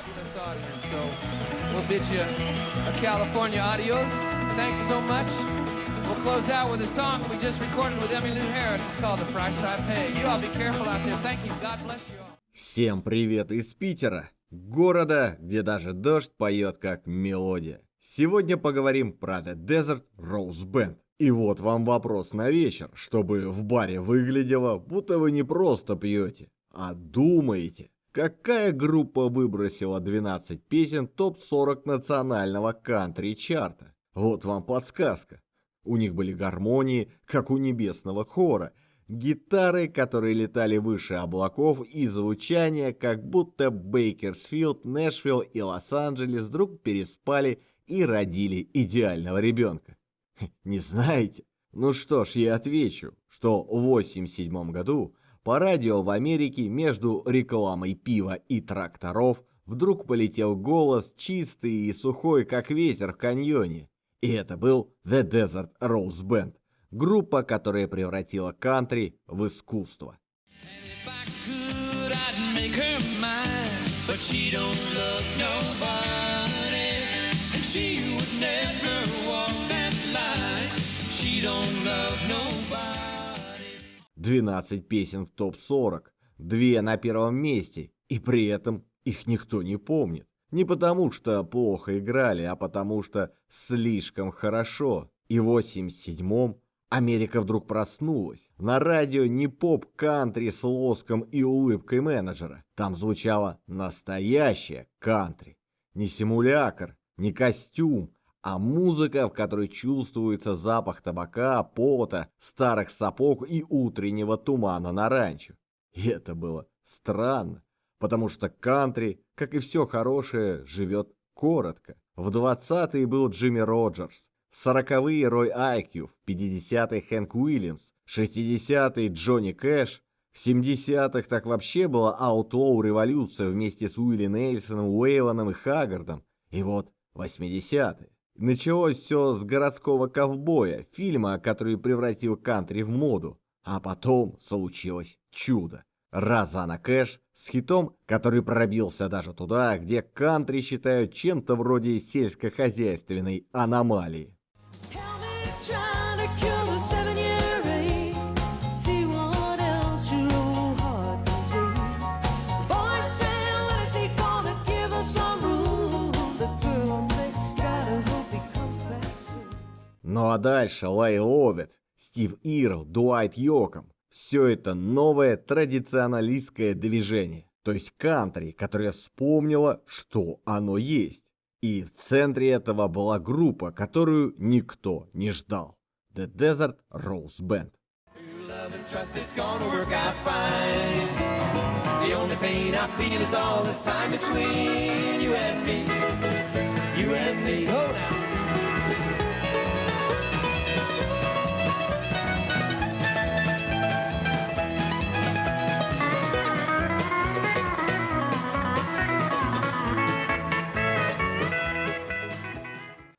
fabulous audience. So we'll bid you a California adios. Thanks so much. We'll close out with a song we just recorded with Emmylou Harris. It's called The Price I Pay. You all be careful out there. Thank you. God bless you all. Всем привет из Питера, города, где даже дождь поет как мелодия. Сегодня поговорим про The Desert Rose Band. И вот вам вопрос на вечер, чтобы в баре выглядело, будто вы не просто пьете, а думаете. Какая группа выбросила 12 песен топ-40 национального кантри-чарта? Вот вам подсказка. У них были гармонии, как у небесного хора, гитары, которые летали выше облаков, и звучание, как будто Бейкерсфилд, Нэшвилл и Лос-Анджелес вдруг переспали и родили идеального ребенка. Не знаете? Ну что ж, я отвечу, что в 1987 году по радио в Америке между рекламой пива и тракторов вдруг полетел голос чистый и сухой, как ветер в каньоне. И это был The Desert Rose Band, группа, которая превратила кантри в искусство. «12 песен в топ-40, 2 на первом месте, и при этом их никто не помнит. Не потому что плохо играли, а потому что слишком хорошо. И в 87-м Америка вдруг проснулась. На радио не поп-кантри с лоском и улыбкой менеджера. Там звучало настоящее кантри. Не симулякр, не костюм, а музыка, в которой чувствуется запах табака, пота, старых сапог и утреннего тумана на ранчо. И это было странно, потому что кантри, как и все хорошее, живет коротко. В 20-е был Джимми Роджерс, в 40-е Рой Айкью, в 50-е Хэнк Уильямс, в 60-е Джонни Кэш, в 70-х так вообще была Outlaw революция вместе с Уилли Нельсоном, Уэйлоном и Хаггардом. И вот 80-е. Началось все с «Городского ковбоя», фильма, который превратил кантри в моду. А потом случилось чудо. Розанна Кэш с хитом, который пробился даже туда, где кантри считают чем-то вроде сельскохозяйственной аномалии. Ну а дальше Лэй Ловит, Стив Ирл, Дуайт Йоком. Все это новое традиционалистское движение, то есть кантри, которое вспомнило, что оно есть. И в центре этого была группа, которую никто не ждал. The Desert Rose Band.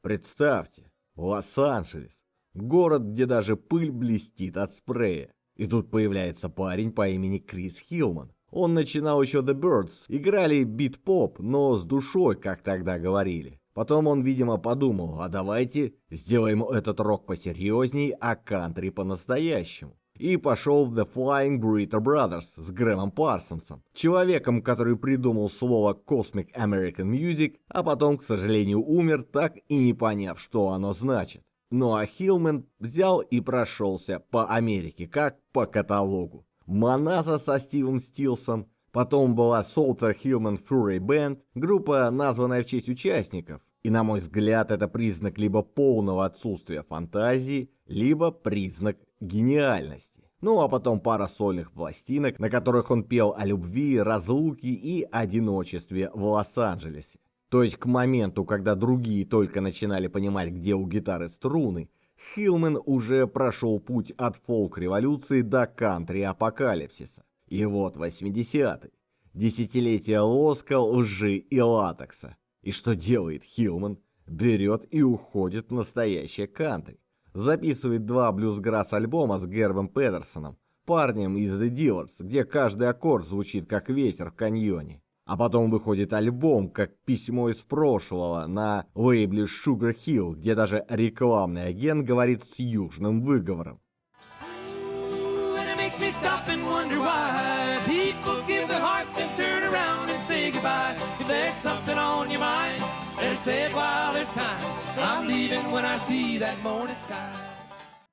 Представьте, Лос-Анджелес, город, где даже пыль блестит от спрея. И тут появляется парень по имени Крис Хилман. Он начинал еще The Byrds, играли бит-поп, но с душой, как тогда говорили. Потом он, видимо, подумал, а давайте сделаем этот рок посерьезней, а кантри по-настоящему. И пошел в The Flying Burrito Brothers с Грэмом Парсонсом, человеком, который придумал слово Cosmic American Music, а потом, к сожалению, умер, так и не поняв, что оно значит. Ну а Хилман взял и прошелся по Америке, как по каталогу. Маназа со Стивом Стилсом, потом была Солтер Хилман Фурри Бэнд, группа, названная в честь участников. И, на мой взгляд, это признак либо полного отсутствия фантазии, либо признак гениальности. Ну а потом пара сольных пластинок, на которых он пел о любви, разлуке и одиночестве в Лос-Анджелесе. То есть к моменту, когда другие только начинали понимать, где у гитары струны, Хилман уже прошел путь от фолк-революции до кантри-апокалипсиса. И вот 80-е. Десятилетие лоска, лжи и латекса. И что делает Хилман? Берет и уходит в настоящее кантри. Записывает 2 блюзграсс-альбома с Гербом Петерсоном, парнем из The Dillers, где каждый аккорд звучит как ветер в каньоне. А потом выходит альбом, как письмо из прошлого, на лейбле Sugar Hill, где даже рекламный агент говорит с южным выговором. And it makes me stop and wonder why people give their hearts and turn around and say goodbye. If there's something on your mind, better say it while there's time. I'm leaving when I see that morning sky.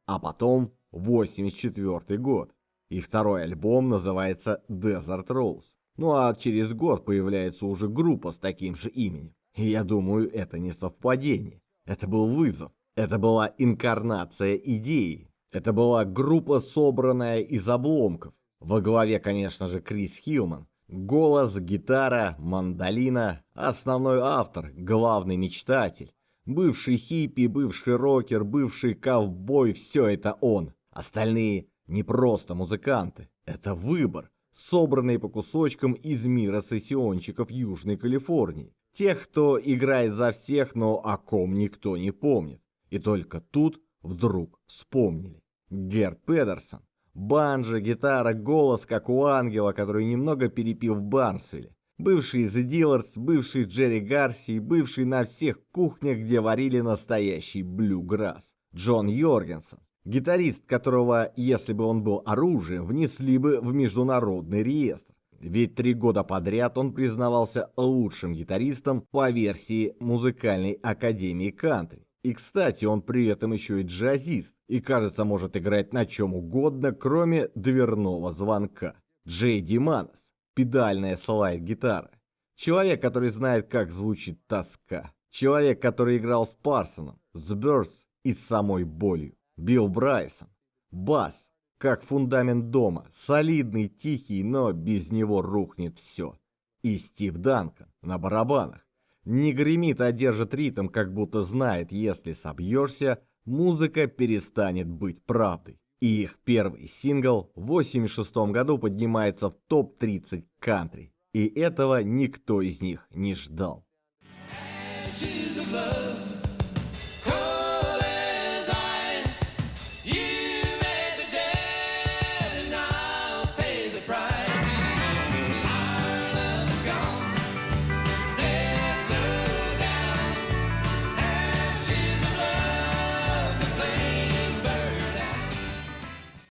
А потом 84 год, и второй альбом называется Desert Rose. Ну а через год появляется уже группа с таким же именем. И я думаю, это не совпадение. Это был вызов. Это была инкарнация идеи. Это была группа, собранная из обломков. Во главе, конечно же, Крис Хилман. Голос, гитара, мандолина, основной автор, главный мечтатель. Бывший хиппи, бывший рокер, бывший ковбой – все это он. Остальные не просто музыканты. Это выбор, собранный по кусочкам из мира сессионщиков Южной Калифорнии. Тех, кто играет за всех, но о ком никто не помнит. И только тут вдруг вспомнили. Герт Педерсон. Банджо, гитара, голос, как у ангела, который немного перепил в Барнсвилле. Бывший The Dillers, бывший Джерри Гарси, бывший на всех кухнях, где варили настоящий блюграсс. Джон Йоргенсен. Гитарист, которого, если бы он был оружием, внесли бы в международный реестр. Ведь 3 года подряд он признавался лучшим гитаристом по версии музыкальной академии кантри. И, кстати, он при этом еще и джазист, и, кажется, может играть на чем угодно, кроме дверного звонка. Джей Ди Манос, педальная слайд-гитара. Человек, который знает, как звучит тоска. Человек, который играл с Парсоном, с Бёрдс и с самой болью. Билл Брайсон. Бас, как фундамент дома, солидный, тихий, но без него рухнет все. И Стив Данкан на барабанах. Не гремит, а держит ритм, как будто знает, если собьешься, музыка перестанет быть правдой. И их первый сингл в 1986 году поднимается в топ-30 кантри. И этого никто из них не ждал.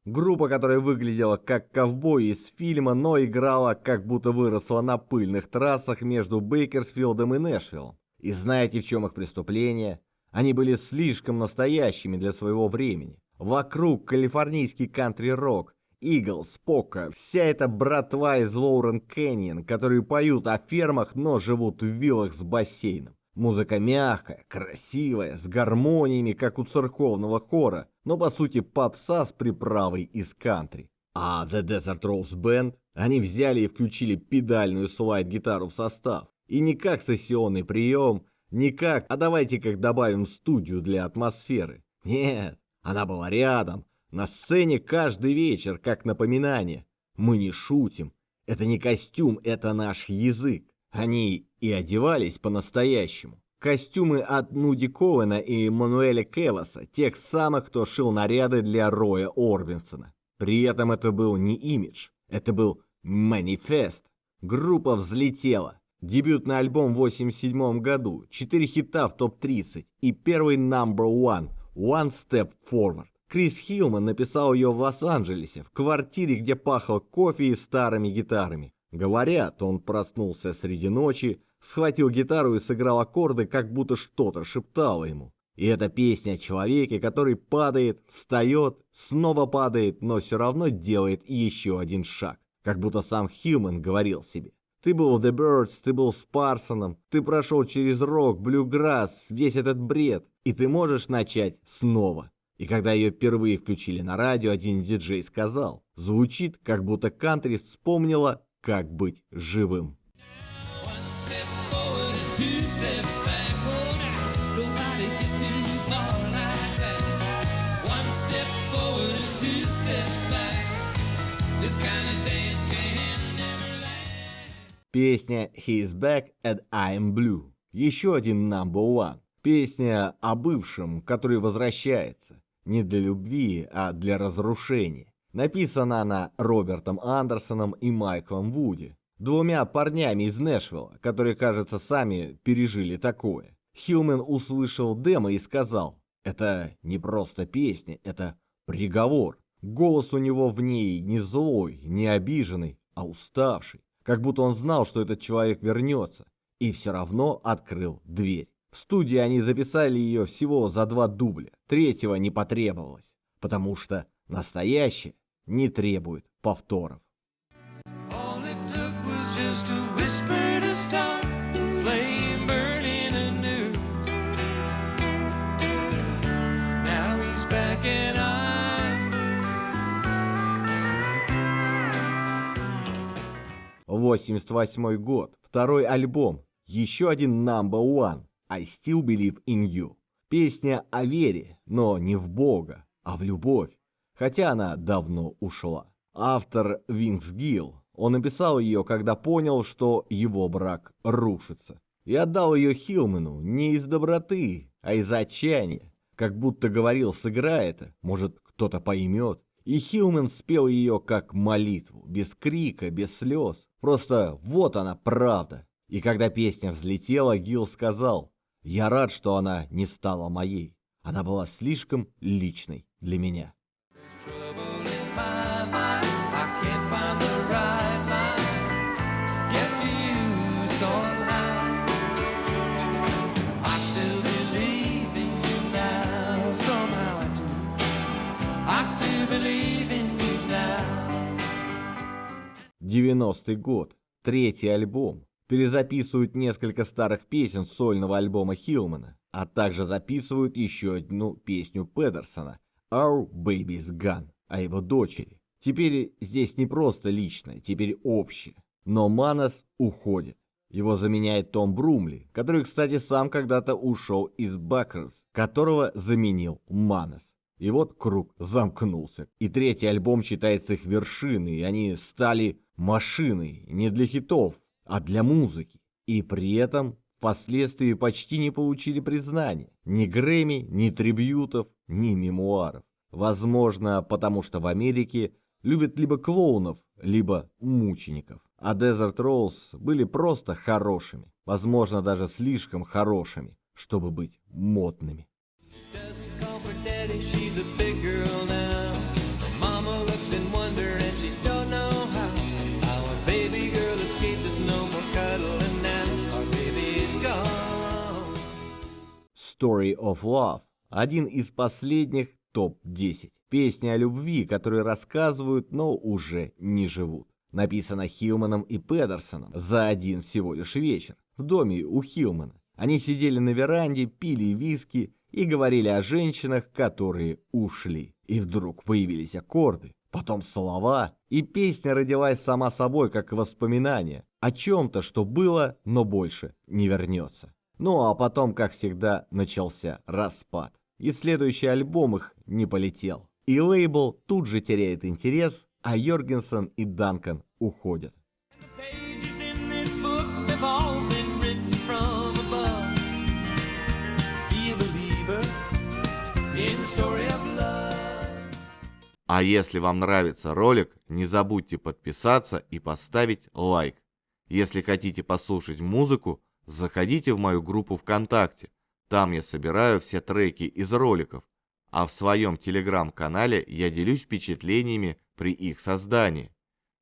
Группа, которая выглядела как ковбой из фильма, но играла, как будто выросла на пыльных трассах между Бейкерсфилдом и Нэшвиллом. И знаете, в чем их преступление? Они были слишком настоящими для своего времени. Вокруг калифорнийский кантри-рок, Иглс, Пока, вся эта братва из Лоурен Кэньон, которые поют о фермах, но живут в виллах с бассейном. Музыка мягкая, красивая, с гармониями, как у церковного хора, но по сути попса с приправой из кантри. А The Desert Rose Band, они взяли и включили педальную слайд-гитару в состав. И не как сессионный прием, не как «а давайте как добавим студию для атмосферы». Нет, она была рядом, на сцене каждый вечер, как напоминание. Мы не шутим, это не костюм, это наш язык. Они и одевались по-настоящему. Костюмы от Нуди Коуэна и Мануэля Кеваса, тех самых, кто шил наряды для Роя Орбинсона. При этом это был не имидж, это был манифест. Группа взлетела. Дебютный альбом в 1987 году, 4 хита в топ-30 и первый number one, One Step Forward. Крис Хилман написал ее в Лос-Анджелесе, в квартире, где пахло кофе и старыми гитарами. Говорят, он проснулся среди ночи, схватил гитару и сыграл аккорды, как будто что-то шептало ему. И это песня о человеке, который падает, встает, снова падает, но все равно делает еще один шаг. Как будто сам Хилман говорил себе. Ты был в The Byrds, ты был с Парсоном, ты прошел через рок, блюграсс, весь этот бред, и ты можешь начать снова. И когда ее впервые включили на радио, один диджей сказал, звучит, как будто кантри вспомнила, как быть живым. Песня «He's Back and I'm Blue». Еще один number one. Песня о бывшем, который возвращается. Не для любви, а для разрушения. Написана она Робертом Андерсоном и Майклом Вуди. двумя парнями из Нэшвилла, которые, кажется, сами пережили такое. Хилман услышал демо и сказал: «Это не просто песня, это приговор». Голос у него в ней не злой, не обиженный, а уставший. Как будто он знал, что этот человек вернется. И все равно открыл дверь. В студии они записали ее всего за 2 дубля. 3-го не потребовалось. Потому что настоящее не требует повторов. All it took was just a whisper to start the flame burning anew. Now he's back and I'm blue. 88 год. Второй альбом. Еще один number one. I Still Believe in You. Песня о вере, но не в Бога, а в любовь. Хотя она давно ушла. Автор Винс Гилл. Он написал ее, когда понял, что его брак рушится. И отдал ее Хилману не из доброты, а из отчаяния. Как будто говорил: сыграй это, может, кто-то поймет. И Хилман спел ее как молитву, без крика, без слез. Просто вот она правда. И когда песня взлетела, Гилл сказал: «Я рад, что она не стала моей. Она была слишком личной для меня». Trouble in my mind, I can't find the right line. Get to you somehow. I still believe in you now. Somehow I do. I still believe in you now. 90-й год. 3-й альбом. Перезаписывают несколько старых песен сольного альбома Хилмана, а также записывают еще одну песню Педерсона «Our Baby's Gone» о его дочери. Теперь здесь не просто личное, теперь общее. Но Манос уходит. Его заменяет Том Брумли, который, кстати, сам когда-то ушел из Бакерс, которого заменил Манос. И вот круг замкнулся. И 3-й альбом считается их вершиной, и они стали машиной не для хитов, а для музыки. И при этом впоследствии почти не получили признания. Ни Грэмми, ни трибьютов, ни мемуаров. Возможно, потому что в Америке любят либо клоунов, либо мучеников. А Desert Rose были просто хорошими. Возможно, даже слишком хорошими, чтобы быть модными. Doesn't call for daddy, she's a big girl now. Her mama looks in wonder and she don't know how. Our baby girl escaped, there's no more cuddling now. Our baby's gone. Story of Love. Один из последних топ-10. Песни о любви, которые рассказывают, но уже не живут. Написано Хилманом и Педерсоном за один всего лишь вечер. В доме у Хилмана. Они сидели на веранде, пили виски и говорили о женщинах, которые ушли. И вдруг появились аккорды, потом слова, и песня родилась сама собой, как воспоминание о чем-то, что было, но больше не вернется. Ну а потом, как всегда, начался распад. И следующий альбом их не полетел. И лейбл тут же теряет интерес, а Йоргенсен и Данкан уходят. Pages in this book have all been written from above. Be a believer in the story of love. А если вам нравится ролик, не забудьте подписаться и поставить лайк. Если хотите послушать музыку, заходите в мою группу ВКонтакте. Там я собираю все треки из роликов, а в своем телеграм-канале я делюсь впечатлениями при их создании.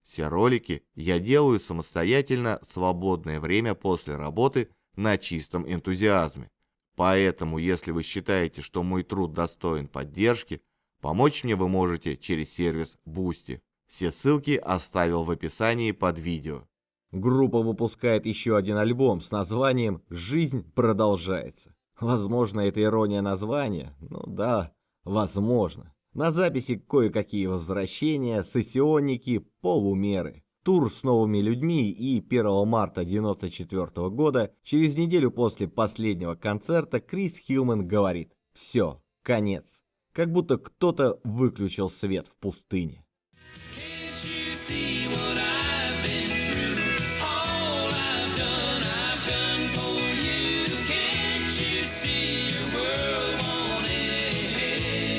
Все ролики я делаю самостоятельно в свободное время после работы на чистом энтузиазме. Поэтому, если вы считаете, что мой труд достоин поддержки, помочь мне вы можете через сервис Boosty. Все ссылки оставил в описании под видео. Группа выпускает еще один альбом с названием «Жизнь продолжается». Возможно, это ирония названия. Ну да, возможно. На записи кое-какие возвращения, сессионники, полумеры. Тур с новыми людьми, и 1 марта 1994 года, через неделю после последнего концерта, Крис Хилман говорит: «Все, конец». Как будто кто-то выключил свет в пустыне. Can't you see what I've been through? All I've done for you. Can't you see your world won't end?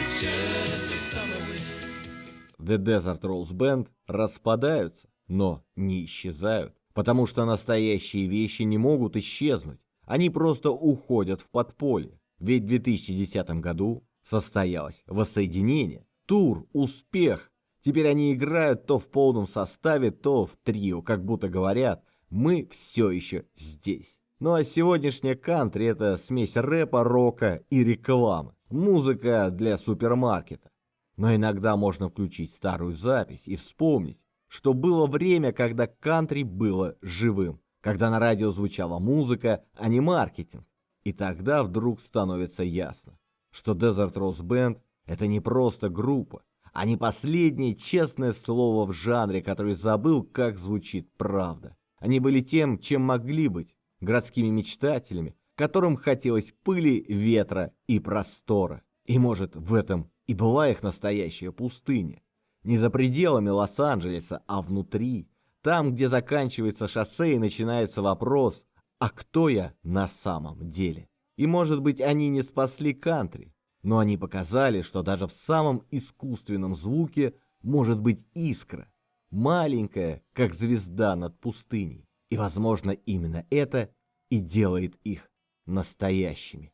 It's just a summer wind. The Desert Rose Band распадаются, но не исчезают, потому что настоящие вещи не могут исчезнуть, они просто уходят в подполье. Ведь в 2010 году состоялось воссоединение, тур, успех. Теперь они играют то в полном составе, то в трио, как будто говорят: мы все еще здесь. Ну а сегодняшняя кантри — это смесь рэпа, рока и рекламы. Музыка для супермаркета. Но иногда можно включить старую запись и вспомнить, что было время, когда кантри было живым, когда на радио звучала музыка, а не маркетинг. И тогда вдруг становится ясно, что Desert Rose Band — это не просто группа, а не последнее честное слово в жанре, который забыл, как звучит правда. Они были тем, чем могли быть, городскими мечтателями, которым хотелось пыли, ветра и простора. И может, в этом и была их настоящая пустыня. Не за пределами Лос-Анджелеса, а внутри, там, где заканчивается шоссе и начинается вопрос: а кто я на самом деле? И может быть, они не спасли кантри, но они показали, что даже в самом искусственном звуке может быть искра, маленькая, как звезда над пустыней. И, возможно, именно это и делает их настоящими.